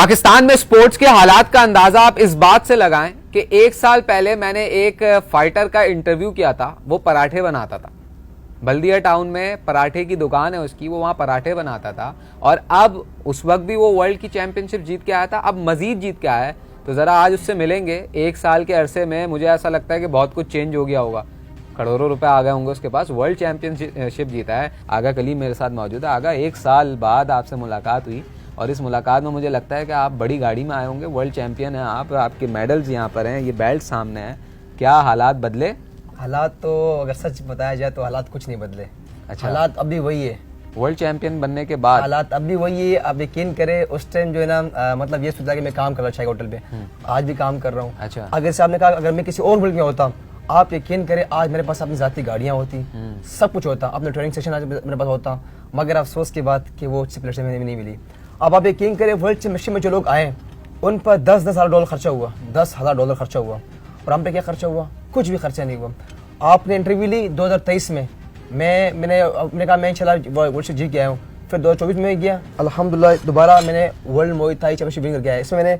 पाकिस्तान में स्पोर्ट्स के हालात का अंदाजा आप इस बात से लगाएं कि एक साल पहले मैंने एक फाइटर का इंटरव्यू किया था। वो पराठे बनाता था, बल्दिया टाउन में पराठे की दुकान है उसकी, वो वहां पराठे बनाता था। और अब उस वक्त भी वो वर्ल्ड की चैंपियनशिप जीत के आया था, अब मजीद जीत के आया है। तो जरा आज उससे मिलेंगे। एक साल के अरसे में मुझे ऐसा लगता है कि बहुत कुछ चेंज हो गया होगा, करोड़ों रुपए आ गए होंगे उसके पास, वर्ल्ड चैंपियनशिप जीता है। आगा कलीम मेरे साथ मौजूद है। आगा, एक साल बाद आपसे मुलाकात हुई और इस मुलाकात में मुझे लगता है कि आप बड़ी गाड़ी में आए होंगे, वर्ल्ड चैंपियन हैं आप, आपके मेडल्स यहाँ पर हैं, ये बेल्ट सामने हैं। क्या हालात बदले? हालात तो अगर सच बताया जाए तो हालात कुछ नहीं बदले। अच्छा, हालात अब भी वही है। वर्ल्ड चैंपियन बनने के बाद हालात अब भी वही है। आप यकीन करें, उस टाइम जो है ना, मतलब ये सोचा कि मैं काम कर रहा था होटल पे, आज भी काम कर रहा हूँ। अच्छा, अगर से आपने कहा अगर मैं किसी और मुल्क में होता, आप यकीन करें आज मेरे पास अपनी जाती गाड़ियाँ होती, सब कुछ होता, अपना ट्रेनिंग सेशन आज मेरे पास होता। मगर अफसोस की बात कि वो अच्छी प्लेटफॉर्म में नहीं मिली। अब आप यकीन करें, वर्ल्ड चैंपियनशिप में जो लोग आए उन पर $10,000 खर्चा हुआ, $10,000 खर्चा हुआ। और हम पे क्या खर्चा हुआ? कुछ भी खर्चा नहीं हुआ। आपने इंटरव्यू ली 2023 में, मैंने कहा मैं इंशाल्लाह वर्ल्ड से जीत के आया हूँ। फिर 2024 में गया, अल्हम्दुलिल्लाह दोबारा मैंने वर्ल्ड मुay थाई चैंपियनशिप विन करके आया। इसमें मैंने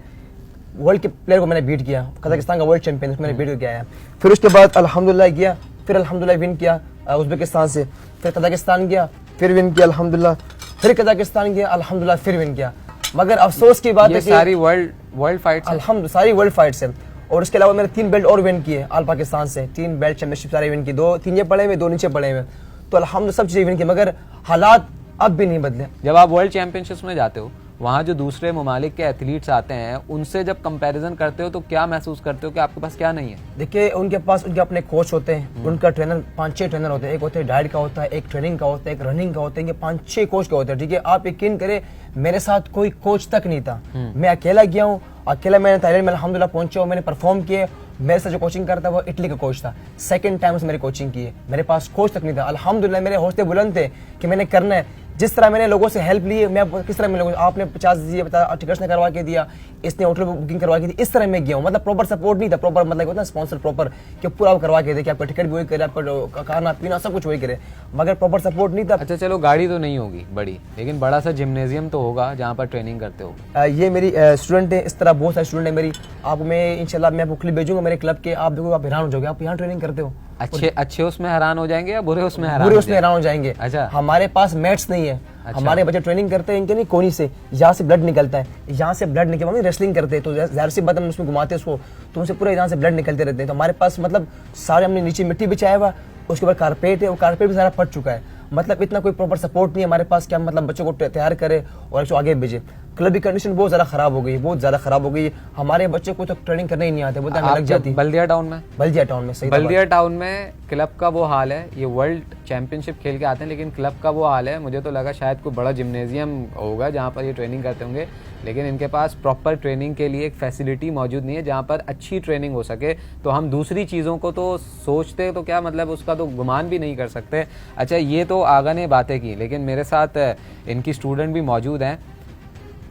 वर्ल्ड के प्लेयर को मैंने बीट किया, कजाकिस्तान का वर्ल्ड चैंपियन मैंने बीट करके आया। फिर उसके बाद अल्हम्दुलिल्लाह गया, फिर अल्हम्दुलिल्लाह विन किया उज़्बेकिस्तान से, फिर कजाकिस्तान गया, फिर विन किया अल्हम्दुलिल्लाह, फिर कजाकिस्तान गया अल्हम्दुलिल्लाह, फिर विन किया। मगर अफसोस की बात है कि सारी वर्ल्ड फाइट्स अल्हम्दुलिल्लाह सारी वर्ल्ड फाइट्स है। और उसके अलावा मैंने 3 बेल्ट और विन किए ऑल पाकिस्तान से, 3 बेल्ट चैंपियनशिप सारे विन किए, 2 ये पड़े हुए, 2 नीचे पड़े हुए। तो अल्हम्दुलिल्लाह सब चीजें विन की, मगर हालात अब भी नहीं बदले। जब आप वर्ल्ड चैंपियनशिप में जाते हो, वहाँ जो दूसरे ममालिक के एथलीट्स आते हैं, उनसे जब कंपैरिजन करते हो तो क्या महसूस करते हो कि आपके पास क्या नहीं है? देखिए, उनके पास उनके अपने कोच होते हैं, उनका ट्रेनर 5-6 ट्रेनर होते हैं। एक होते हैं डाइट का होता है, एक ट्रेनिंग का होता है, एक रनिंग का होता है, ये 5-6 कोच के होते हैं। ठीक है, आप यकीन करें मेरे साथ कोई कोच तक नहीं था, मैं अकेला गया हूँ, अकेला मैंने थाईलैंड में अल्हम्दुलिल्लाह पहुंचा हूँ, मैंने परफॉर्म किए। मेरे साथ जो कोचिंग करता वो इटली का कोच था, सेकंड टाइम उसने मेरी कोचिंग की है, मेरे पास कोच तक नहीं था। अल्हम्दुलिल्लाह मेरे हौसले बुलंद थे कि मैंने करना है। जिस तरह मैंने लोगों से हेल्प ली है, मैं किस तरह मैं लोगों, आपने 50 दिए, टिकट्स ने करवा के दिया, इसने होटल बुकिंग करवा के दी, इस तरह मैं गया हूँ। मतलब प्रॉपर सपोर्ट नहीं था, प्रॉपर मतलब होता है स्पॉन्सर प्रॉपर कि पूरा करवा के दे कि आपका टिकट भी वही करे, आपका खाना पीना सब कुछ वही करे, मगर प्रॉपर सपोर्ट नहीं था। अच्छा चलो, गाड़ी तो नहीं होगी बड़ी, लेकिन बड़ा सा जिम्नेजियम तो होगा जहाँ पर ट्रेनिंग करते हो। ये मेरी स्टूडेंट है, इस तरह बहुत सारे स्टूडेंट है मेरी। आप मैं इंशाल्लाह मैं आपको क्लिप भेजूंगा मेरे क्लब के, आप देखो आप हैरान हो जाओगे, आप यहाँ ट्रेनिंग करते हो। अच्छे उसमें हैरान हो जाएंगे या बुरे उसमें हैरान हो जाएंगे। अच्छा, हमारे पास मैट्स नहीं है। अच्छा। हमारे बच्चे ट्रेनिंग करते हैं इनके नहीं, कोनी से यहाँ से ब्लड निकलता है, यहाँ से ब्लड निकल, मम्मी रेसलिंग करते हैं तो जाहिर सी बात हम उसमें घुमाते हैं उसको, तो उनसे पूरे यहाँ से ब्लड निकलते रहते हैं। तो हमारे पास मतलब सारे हमने नीचे मिट्टी बिछाया हुआ, उसके बाद कारपेट है, वो कारपेट भी सारा फट चुका है। मतलब इतना कोई प्रॉपर सपोर्ट नहीं है हमारे पास कि हम मतलब बच्चों को तैयार करें और उसको आगे भेजे। क्लब की कंडीशन बहुत ज़्यादा खराब हो गई, बहुत ज़्यादा खराब हो गई। हमारे बच्चे को तो ट्रेनिंग करने ही नहीं आते, बोलते हैं लग जाती। बल्दिया टाउन में सही, बल्दिया टाउन में क्लब का वो हाल है। ये वर्ल्ड चैंपियनशिप खेल के आते हैं, लेकिन क्लब का वो हाल है। मुझे तो लगा शायद कोई बड़ा जिम्नेजियम होगा जहाँ पर ये ट्रेनिंग करते होंगे, लेकिन इनके पास प्रॉपर ट्रेनिंग के लिए एक फैसिलिटी मौजूद नहीं है जहाँ पर अच्छी ट्रेनिंग हो सके। तो हम दूसरी चीज़ों को तो सोचते तो क्या मतलब उसका तो गुमान भी नहीं कर सकते। अच्छा, ये तो आगा ने बातें की, लेकिन मेरे साथ इनकी स्टूडेंट भी मौजूद हैं।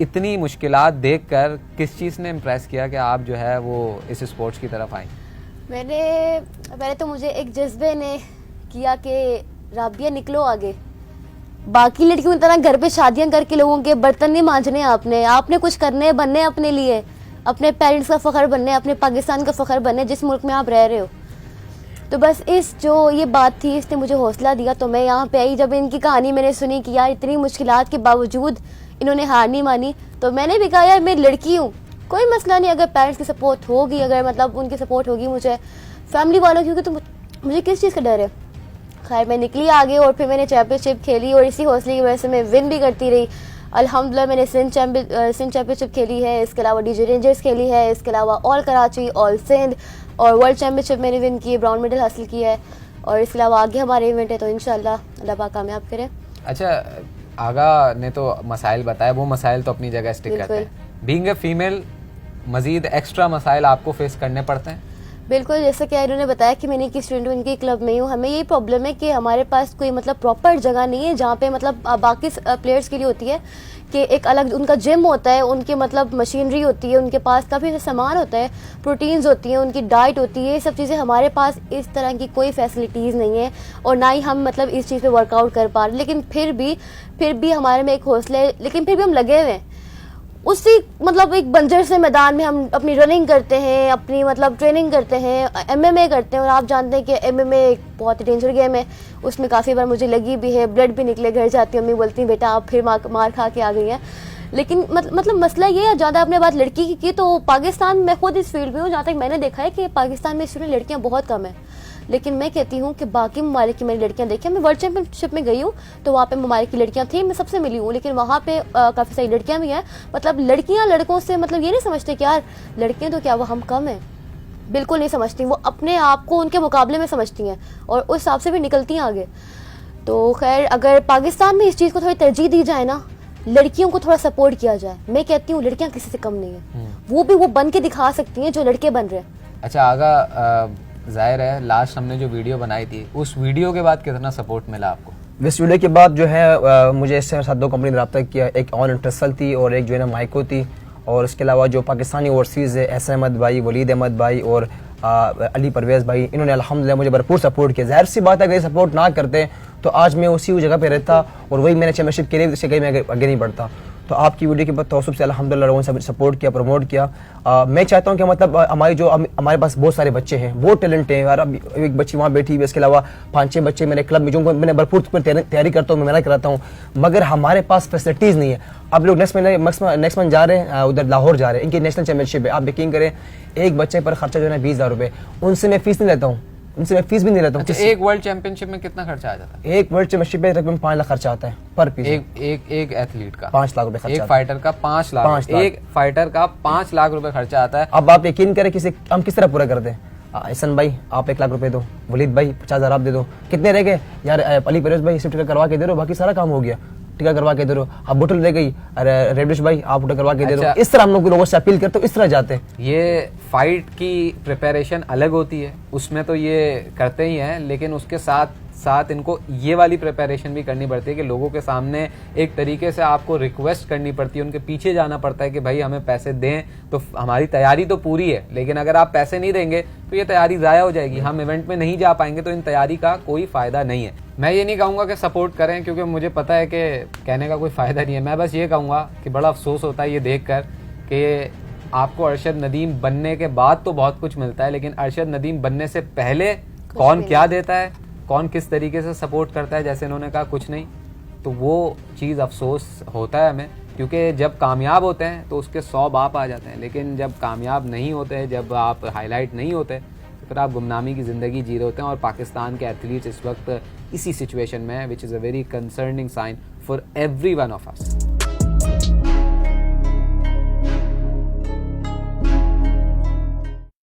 इतनी मुश्किलात देखकर किस चीज़ ने इम्प्रेस किया कि आप जो है वो इस स्पोर्ट्स की तरफ आए? मैंने तो मुझे एक जज्बे ने किया कि राबिया निकलो आगे। बाकी लड़कियों की तरह घर पे शादियां करके लोगों के बर्तन नहीं मांजने, आपने कुछ करने बनने अपने लिए, अपने पेरेंट्स का फ़ख्र बनने, अपने पाकिस्तान का फ़ख्र बनने जिस मुल्क में आप रह रहे हो। तो बस इस जो ये बात थी इसने मुझे हौसला दिया। तो मैं यहाँ पे आई, जब इनकी कहानी मैंने सुनी कि यार इतनी मुश्किलात के बावजूद इन्होंने हार नहीं मानी, तो मैंने भी कहा यार मैं लड़की हूँ, कोई मसला नहीं, अगर पेरेंट्स की सपोर्ट होगी, अगर मतलब उनकी सपोर्ट होगी मुझे, फैमिली वालों की, तो मुझे किस चीज़ का डर है। खैर मैं निकली आगे और फिर मैंने चैंपियनशिप खेली और इसी हौसले की वजह से मैं विन भी करती रही। अल्हम्दुलिल्लाह मैंने सिंध चैंपियनशिप खेली है, इसके अलावा डीजे रेंजर्स खेली है, इसके अलावा ऑल कराची, ऑल सिंध और वर्ल्ड चैंपियनशिप मैंने विन की, ब्राउन मेडल हासिल किया है। और इसके अलावा आगे हमारे इवेंट है, तो इंशाल्लाह अल्लाह पाक कामयाब करे। अच्छा, आगा ने तो मसाइल बताया, वो मसाइल तो अपनी जगह स्टिक करते हैं। बीइंग ए फीमेल मजीद एक्स्ट्रा मसाइल आपको फेस करने पड़ते हैं? बिल्कुल, जैसे कि इन्होंने बताया कि मैंने की स्टूडेंट उनके क्लब में हूँ, हमें यही प्रॉब्लम है कि हमारे पास कोई मतलब प्रॉपर जगह नहीं है जहाँ पे मतलब बाकी प्लेयर्स के लिए होती है कि एक अलग उनका जिम होता है, उनके मतलब मशीनरी होती है, उनके पास काफ़ी सामान होता है, प्रोटीन्स होती हैं, उनकी डाइट होती है, ये सब चीज़ें हमारे पास इस तरह की कोई फैसिलिटीज़ नहीं है और ना ही हम मतलब इस चीज़ पे वर्कआउट कर पा रहे। लेकिन फिर भी हमारे में एक हौसला है, लेकिन फिर भी हम लगे हुए हैं। उसी मतलब एक बंजर से मैदान में हम अपनी रनिंग करते हैं, अपनी मतलब ट्रेनिंग करते हैं, एमएमए करते हैं। और आप जानते हैं कि एमएमए एक बहुत ही डेंजर गेम है, उसमें काफ़ी बार मुझे लगी भी है, ब्लड भी निकले, घर जाती हूँ, मम्मी बोलती हैं बेटा आप फिर मार खा के आ गई हैं। लेकिन मतलब मसला ये है, ज़्यादा आपने बात लड़की की तो पाकिस्तान में खुद इस फील्ड में हूँ, जहाँ तक मैंने देखा है कि पाकिस्तान में स्टूडेंट लड़कियाँ बहुत कम है। लेकिन मैं कहती हूँ कि बाकी ममालिक की मैंने लड़कियाँ देखी, मैं वर्ल्ड चैंपियनशिप में गई हूँ तो वहाँ पे ममालिक की लड़कियाँ थी, मैं सबसे मिली हूँ, लेकिन वहाँ पे काफ़ी सारी लड़कियाँ भी हैं। मतलब लड़कियाँ लड़कों से मतलब ये नहीं समझते कि यार लड़कियाँ तो क्या वो हम कम हैं, बिल्कुल नहीं समझती। वो अपने आप को उनके मुकाबले में समझती हैं और उस हिसाब से भी निकलती हैं आगे। तो खैर अगर पाकिस्तान में इस चीज़ को थोड़ी तरजीह दी जाए ना, लड़कियों को थोड़ा सपोर्ट किया जाए, मैं कहती हूँ लड़कियाँ किसी से कम नहीं है, वो भी वो बन के दिखा सकती हैं जो लड़के बन रहे हैं। अच्छा आगा, जाहिर है लास्ट हमने जो वीडियो बनाई थी उस वीडियो के बाद कितना सपोर्ट मिला आपको? इस वीडियो के बाद जो है मुझे इससे साथ 2 कंपनी ने रब्ता किया, एक ऑन इंटरसल थी और एक जो है ना माइको थी। और इसके अलावा जो पाकिस्तानी ओवरसीज़ है, एस अहमद भाई, वलीद अहमद भाई और अली परवेज़ भाई, इन्होंने अल्हम्दुलिल्लाह मुझे भरपूर सपोर्ट किया। ज़ाहिर सी बात है अगर सपोर्ट ना करते तो आज मैं उसी जगह पे रहता और वही मैंने चैम्पियनशिप के लिए कहीं मैं आगे नहीं बढ़ता। तो आपकी वीडियो के बाद तवज्जुह से अल्हम्दुलिल्लाह लोगों ने सपोर्ट किया, प्रमोट किया। मैं चाहता हूँ कि मतलब हमारे पास बहुत सारे बच्चे हैं, बहुत टैलेंट है यार। अब एक बच्ची वहाँ बैठी हुई, इसके अलावा 5-6 बच्चे मेरे क्लब में जो मैंने भरपूर तैयारी करता हूँ, मैं मेहनत कराता हूँ, मगर हमारे पास फैसिलिटीज़ नहीं है। अब लोग नेक्स्ट मंथ जा रहे हैं उधर लाहौर जा रहे हैं, इनकी नेशनल चैंपियनशिप है। आप यकीन करें एक बच्चे पर खर्चा जो है 20,000 रुपये, उनसे मैं फीस नहीं लेता हूँ, उनसे मैं फीस भी नहीं लेता हूँ। अच्छा, एक वर्ल्ड चैंपियनशिप में कितना खर्चा आ जाता है? एक वर्ल्ड चैंपियनशिप में तकरीबन 5 लाख खर्चा आता है पर पीस। एक एथलीट का 5 लाख रुपए खर्चा, एक फाइटर का 5 लाख, एक फाइटर का 5 लाख रुपए खर्चा आता है। अब आप यकीन करें हम किस तरह पूरा करते हैं? एहसन भाई आप 1 लाख रुपए दो, वलीद भाई 50,000 आप दे दो, कितने रह गए यार? अली परवेज़ भाई सिर्फ टिकट करवा के दे दो, बाकी सारा काम हो गया, टिकट करवा के दे दो। अब बोतल रह गई, अरे रेडिश भाई आप टिकट करवा के दे दो। इस तरह हम लोगों से अपील करते हो, इस तरह जाते हैं। ये फाइट की प्रिपरेशन अलग होती है, उसमें तो ये करते ही हैं, लेकिन उसके साथ साथ इनको ये वाली प्रिपरेशन भी करनी पड़ती है कि लोगों के सामने एक तरीके से आपको रिक्वेस्ट करनी पड़ती है, उनके पीछे जाना पड़ता है कि भाई हमें पैसे दें। तो हमारी तैयारी तो पूरी है, लेकिन अगर आप पैसे नहीं देंगे तो ये तैयारी ज़ाया हो जाएगी, हम इवेंट में नहीं जा पाएंगे, तो इन तैयारी का कोई फ़ायदा नहीं है। मैं ये नहीं कहूँगा कि सपोर्ट करें, क्योंकि मुझे पता है कि कहने का कोई फ़ायदा नहीं है। मैं बस ये कहूँगा कि बड़ा अफसोस होता है ये देख कर कि आपको अरशद नदीम बनने के बाद तो बहुत कुछ मिलता है, लेकिन अरशद नदीम बनने से पहले कौन क्या देता है, कौन किस तरीके से सपोर्ट करता है, जैसे इन्होंने कहा कुछ नहीं, तो वो चीज़ अफसोस होता है हमें। क्योंकि जब कामयाब होते हैं तो उसके 100 बाप आ जाते हैं, लेकिन जब कामयाब नहीं होते हैं, जब आप हाईलाइट नहीं होते, तो फिर आप गुमनामी की ज़िंदगी जी रहे होते हैं। और पाकिस्तान के एथलीट्स इस वक्त इसी सिचुएशन में है, which is a very concerning sign for every one of us.